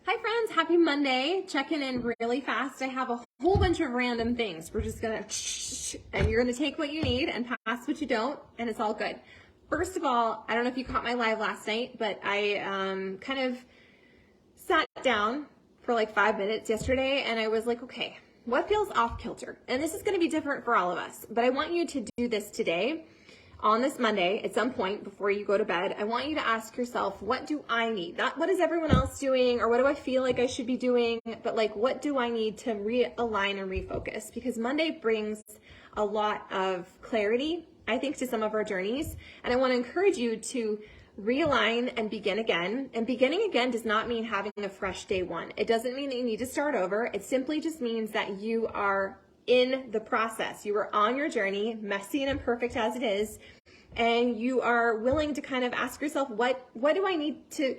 Hi friends, happy Monday. Checking in really fast. I have a whole bunch of random things. We're just gonna, and you're gonna take what you need and pass what you don't, and it's all good. First of all, I don't know if you caught my live last night, but I kind of sat down for like 5 minutes yesterday and I was like, okay, what feels off kilter? And this is gonna be different for all of us, but I want you to do this today. On this Monday, at some point before you go to bed, I want you to ask yourself, what do I need? Not what is everyone else doing or what do I feel like I should be doing, but like what do I need to realign and refocus? Because Monday brings a lot of clarity, I think, to some of our journeys. And I want to encourage you to realign and begin again. And beginning again does not mean having a fresh day one. It doesn't mean that you need to start over. It simply just means that you are in the process. You are on your journey, messy and imperfect as it is, and you are willing to kind of ask yourself, what do I need to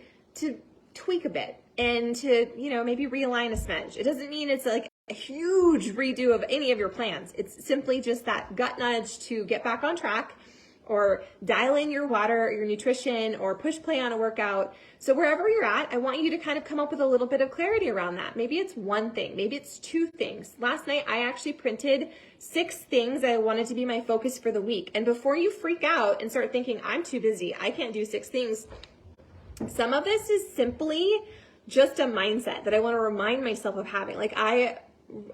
tweak a bit and to, maybe realign a smidge. It doesn't mean it's like a huge redo of any of your plans. It's simply just that gut nudge to get back on track, or dial in your water, your nutrition, or push play on a workout. So wherever you're at, I want you to kind of come up with a little bit of clarity around that. Maybe it's one thing, maybe it's two things. Last night, I actually printed 6 things I wanted to be my focus for the week. And before you freak out and start thinking, I'm too busy, I can't do 6 things, some of this is simply just a mindset that I want to remind myself of having. Like I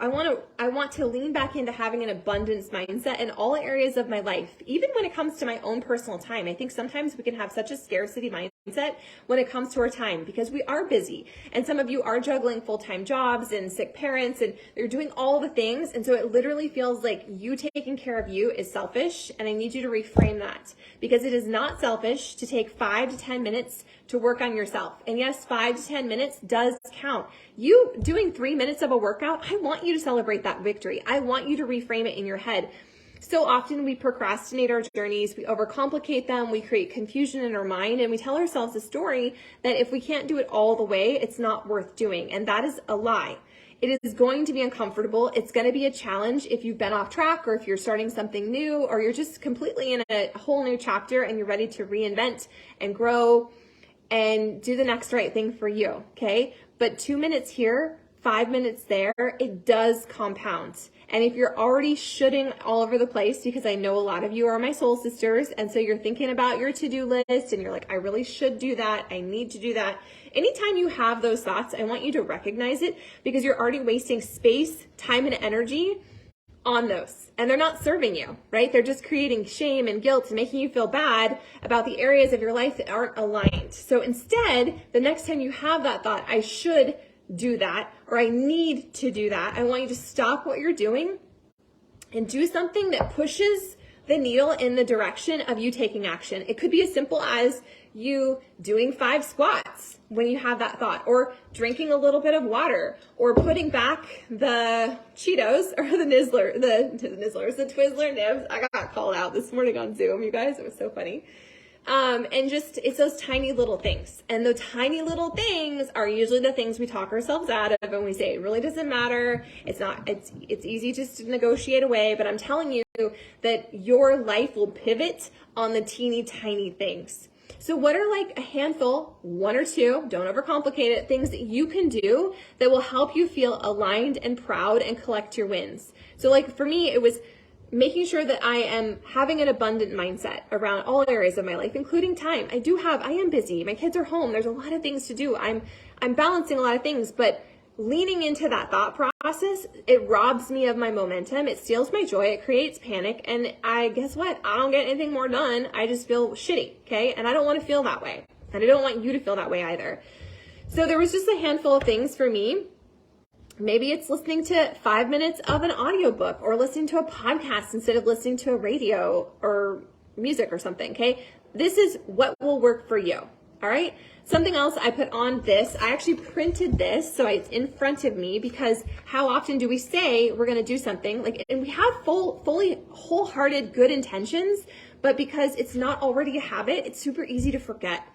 want to lean back into having an abundance mindset in all areas of my life, even when it comes to my own personal time. I think sometimes we can have such a scarcity mindset when it comes to our time because we are busy. And some of you are juggling full-time jobs and sick parents and you're doing all the things. And so it literally feels like you taking care of you is selfish. And I need you to reframe that because it is not selfish to take 5 to 10 minutes to work on yourself. And yes, 5 to 10 minutes does count. You doing 3 minutes of a workout, I want you to celebrate that victory. I want you to reframe it in your head. So often we procrastinate our journeys, we overcomplicate them, we create confusion in our mind, and we tell ourselves a story that if we can't do it all the way, it's not worth doing. And that is a lie. It is going to be uncomfortable. It's going to be a challenge if you've been off track or if you're starting something new or you're just completely in a whole new chapter and you're ready to reinvent and grow and do the next right thing for you, okay? But 2 minutes here, 5 minutes there, it does compound. And if you're already shooting all over the place, because I know a lot of you are my soul sisters, and so you're thinking about your to-do list, and you're like, I really should do that, I need to do that. Anytime you have those thoughts, I want you to recognize it, because you're already wasting space, time, and energy on those. And they're not serving you, right? They're just creating shame and guilt and making you feel bad about the areas of your life that aren't aligned. So instead, the next time you have that thought, I should do that, or I need to do that, I want you to stop what you're doing and do something that pushes the needle in the direction of you taking action. It could be as simple as you doing 5 squats when you have that thought, or drinking a little bit of water, or putting back the Cheetos or the Twizzler nibs. I got called out this morning on Zoom, you guys. It was so funny. And just, it's those tiny little things. And the tiny little things are usually the things we talk ourselves out of and we say, it really doesn't matter. It's easy just to negotiate away, but I'm telling you that your life will pivot on the teeny tiny things. So what are like a handful, 1 or 2, don't overcomplicate it, things that you can do that will help you feel aligned and proud and collect your wins? So like for me, it was making sure that I am having an abundant mindset around all areas of my life, including time. I am busy. My kids are home. There's a lot of things to do. I'm balancing a lot of things, but leaning into that thought process, it robs me of my momentum. It steals my joy. It creates panic. And guess what? I don't get anything more done. I just feel shitty. Okay. And I don't want to feel that way. And I don't want you to feel that way either. So there was just a handful of things for me. Maybe it's listening to 5 minutes of an audiobook or listening to a podcast instead of listening to a radio or music or something, okay? This is what will work for you, all right? Something else I put on this, I actually printed this so it's in front of me because how often do we say we're going to do something and we have fully wholehearted good intentions, but because it's not already a habit, it's super easy to forget.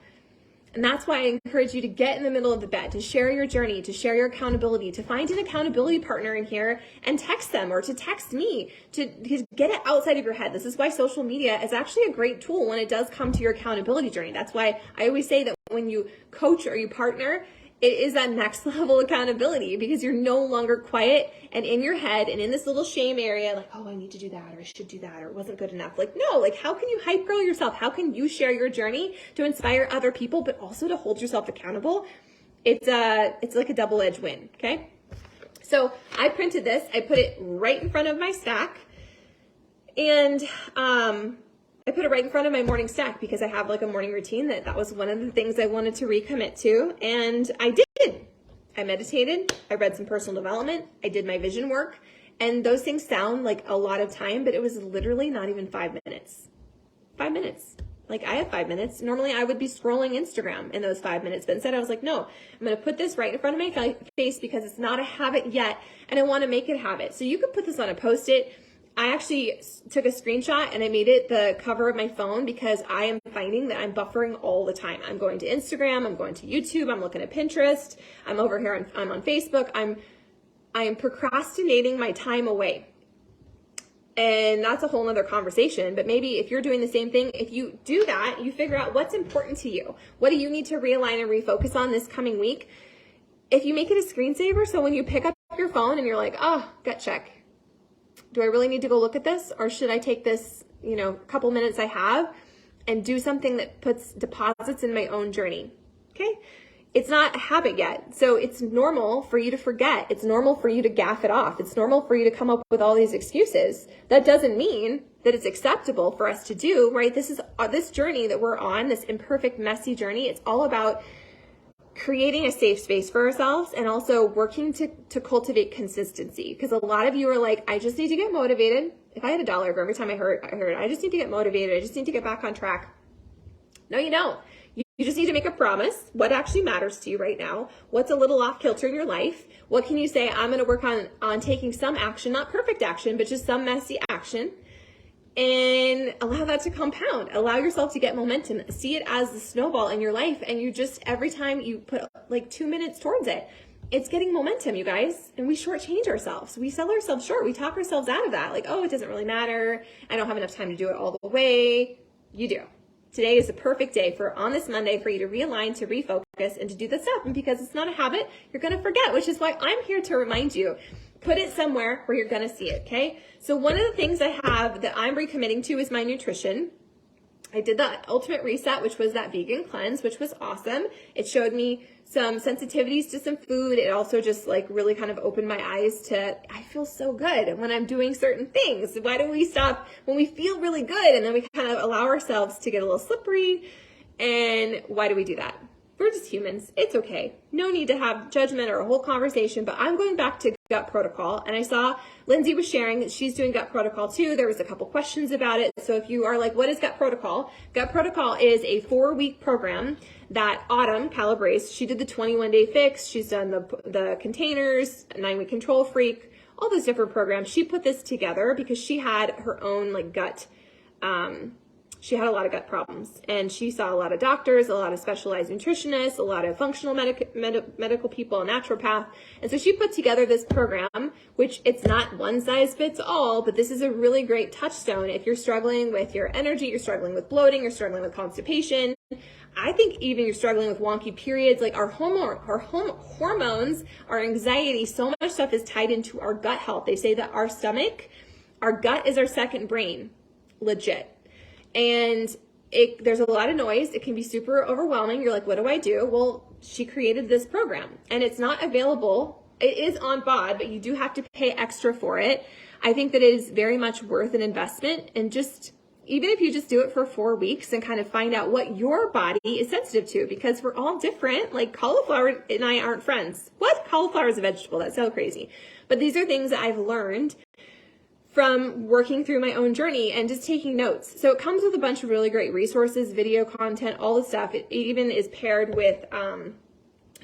And that's why I encourage you to get in the middle of the bed, to share your journey, to share your accountability, to find an accountability partner in here and text them or to text me to get it outside of your head. This is why social media is actually a great tool when it does come to your accountability journey. That's why I always say that when you coach or you partner, it is that next level accountability because you're no longer quiet and in your head and in this little shame area, like, oh, I need to do that, or I should do that, or it wasn't good enough. Like, no, like, how can you hype girl yourself? How can you share your journey to inspire other people, but also to hold yourself accountable? It's like a double-edged win, okay? So I printed this, I put it right in front of my stack, and I put it right in front of my morning stack because I have like a morning routine that was one of the things I wanted to recommit to, and I did. I meditated, I read some personal development, I did my vision work, and those things sound like a lot of time, but it was literally not even 5 minutes. 5 minutes. Like, I have 5 minutes. Normally I would be scrolling Instagram in those 5 minutes, but instead I was like, no, I'm going to put this right in front of my face because it's not a habit yet, and I want to make it a habit. So you could put this on a Post-it. I actually took a screenshot and I made it the cover of my phone because I am finding that I'm buffering all the time. I'm going to Instagram, I'm going to YouTube, I'm looking at Pinterest, I'm over here, I'm on Facebook, I am procrastinating my time away. And that's a whole nother conversation, but maybe if you're doing the same thing, if you do that, you figure out what's important to you. What do you need to realign and refocus on this coming week? If you make it a screensaver, so when you pick up your phone and you're like, oh, gut check. Do I really need to go look at this? Or should I take this, couple minutes I have and do something that puts deposits in my own journey? Okay. It's not a habit yet. So it's normal for you to forget. It's normal for you to gaff it off. It's normal for you to come up with all these excuses. That doesn't mean that it's acceptable for us to do, right? This is this journey that we're on, this imperfect, messy journey. It's all about creating a safe space for ourselves and also working to cultivate consistency. Because a lot of you are like, I just need to get motivated. If I had $1 for every time I heard, I just need to get motivated. I just need to get back on track. No, you don't. You just need to make a promise. What actually matters to you right now? What's a little off kilter in your life? What can you say? I'm going to work on taking some action, not perfect action, but just some messy action. And allow that to compound. Allow yourself to get momentum. See it as the snowball in your life. And you just, every time you put like 2 minutes towards it, it's getting momentum, you guys. And we shortchange ourselves. We sell ourselves short. We talk ourselves out of that. Like, oh, it doesn't really matter. I don't have enough time to do it all the way. You do. Today is the perfect day on this Monday for you to realign, to refocus, and to do this stuff. And because it's not a habit, you're going to forget, which is why I'm here to remind you. Put it somewhere where you're going to see it, okay? So one of the things I have that I'm recommitting to is my nutrition. I did that ultimate reset, which was that vegan cleanse, which was awesome. It showed me some sensitivities to some food. It also just like really kind of opened my eyes to, I feel so good when I'm doing certain things. Why do we stop when we feel really good and then we kind of allow ourselves to get a little slippery? And why do we do that? We're just humans. It's okay. No need to have judgment or a whole conversation, but I'm going back to gut protocol. And I saw Lindsay was sharing that she's doing gut protocol too. There was a couple questions about it. So if you are like, what is gut protocol? Gut protocol is a 4-week program that Autumn Calabrese, she did the 21-day fix. She's done the containers, 9-week control freak, all those different programs. She put this together because she had her own like gut, she had a lot of gut problems, and she saw a lot of doctors, a lot of specialized nutritionists, a lot of functional medical people, a naturopath. And so she put together this program, which it's not one size fits all, but this is a really great touchstone. If you're struggling with your energy, you're struggling with bloating, you're struggling with constipation. I think even you're struggling with wonky periods, like our hormones, our anxiety, so much stuff is tied into our gut health. They say that our gut is our second brain, legit. And there's a lot of noise. It can be super overwhelming. You're like, what do I do? Well, she created this program and it's not available. It is on BOD, but you do have to pay extra for it. I think that it is very much worth an investment, and just, even if you just do it for 4 weeks and kind of find out what your body is sensitive to, because we're all different. Like cauliflower and I aren't friends. What? Cauliflower is a vegetable. That's so crazy. But these are things that I've learned from working through my own journey and just taking notes. So it comes with a bunch of really great resources, video content, all the stuff. It even is paired with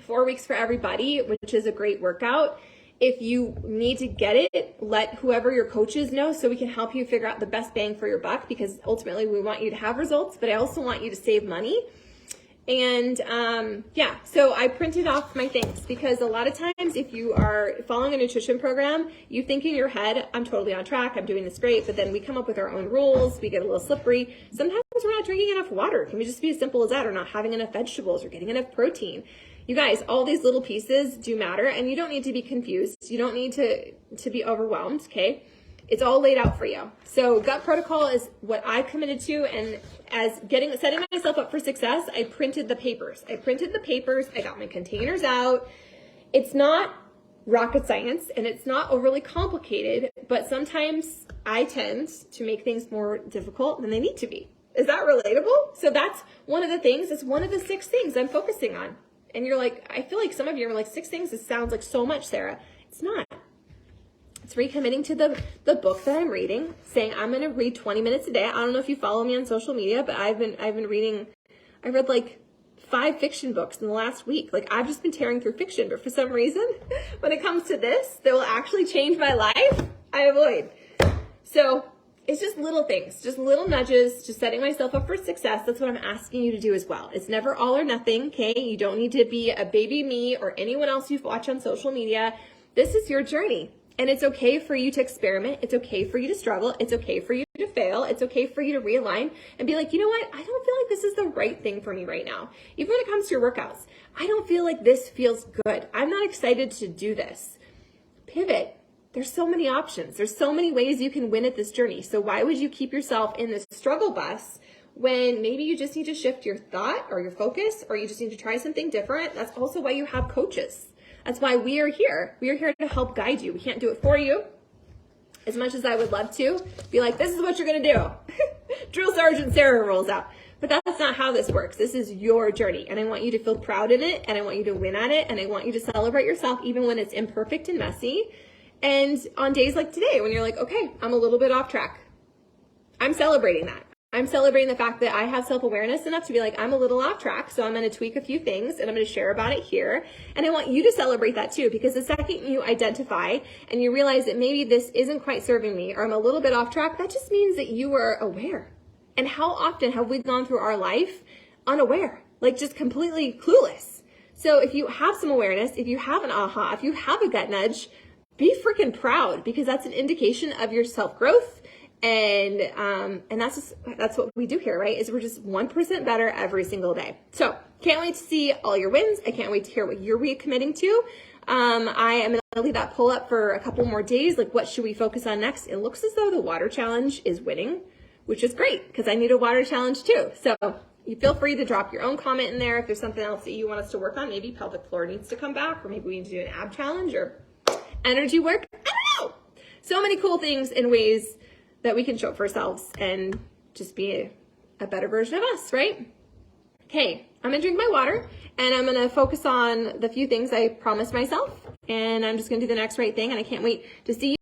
4 weeks for everybody, which is a great workout. If you need to get it, let whoever your coaches know so we can help you figure out the best bang for your buck, because ultimately we want you to have results, but I also want you to save money. And so I printed off my things, because a lot of times if you are following a nutrition program, you think in your head, I'm totally on track, I'm doing this great, but then we come up with our own rules, we get a little slippery. Sometimes we're not drinking enough water. Can we just be as simple as that, or not having enough vegetables or getting enough protein? You guys, all these little pieces do matter, and you don't need to be confused. You don't need to be overwhelmed, okay? It's all laid out for you. So gut protocol is what I committed to, and as setting myself up for success, I printed the papers. I got my containers out. It's not rocket science, and it's not overly complicated, but sometimes I tend to make things more difficult than they need to be. Is that relatable? So that's one of the things, it's one of the 6 things I'm focusing on. And you're like, I feel like some of you are like, 6 things, this sounds like so much, Sarah. It's not. It's recommitting to the book that I'm reading, saying I'm going to read 20 minutes a day. I don't know if you follow me on social media, but I've been reading, I read like 5 fiction books in the last week. Like, I've just been tearing through fiction, but for some reason, when it comes to this, that will actually change my life, I avoid. So it's just little things, just little nudges, just setting myself up for success. That's what I'm asking you to do as well. It's never all or nothing, okay? You don't need to be a baby me or anyone else you watch on social media. This is your journey. And it's okay for you to experiment. It's okay for you to struggle. It's okay for you to fail. It's okay for you to realign and be like, you know what? I don't feel like this is the right thing for me right now. Even when it comes to your workouts, I don't feel like this feels good. I'm not excited to do this. Pivot. There's so many options. There's so many ways you can win at this journey. So why would you keep yourself in this struggle bus when maybe you just need to shift your thought or your focus, or you just need to try something different? That's also why you have coaches. That's why we are here. We are here to help guide you. We can't do it for you. As much as I would love to be like, this is what you're going to do. Drill Sergeant Sarah rolls out. But that's not how this works. This is your journey. And I want you to feel proud in it. And I want you to win at it. And I want you to celebrate yourself even when it's imperfect and messy. And on days like today, when you're like, okay, I'm a little bit off track. I'm celebrating that. I'm celebrating the fact that I have self-awareness enough to be like, I'm a little off track, so I'm going to tweak a few things and I'm going to share about it here. And I want you to celebrate that too, because the second you identify and you realize that maybe this isn't quite serving me, or I'm a little bit off track, that just means that you are aware. And how often have we gone through our life unaware, like just completely clueless? So if you have some awareness, if you have an aha, if you have a gut be freaking proud, because that's an indication of your self-growth. And that's what we do here, right? Is we're just 1% better every single day. So can't wait to see all your wins. I can't wait to hear what you're recommitting to. I am going to leave that poll up for a couple more days. Like, what should we focus on next? It looks as though the water challenge is winning, which is great because I need a water challenge too. So you feel free to drop your own comment in there. If there's something else that you want us to work on, maybe pelvic floor needs to come back, or maybe we need to do an ab challenge or energy work. I don't know. So many cool things and ways that we can show up for ourselves and just be a better version of us, right? Okay, I'm gonna drink my water and I'm gonna focus on the few things I promised myself, and I'm just gonna do the next right thing, and I can't wait to see you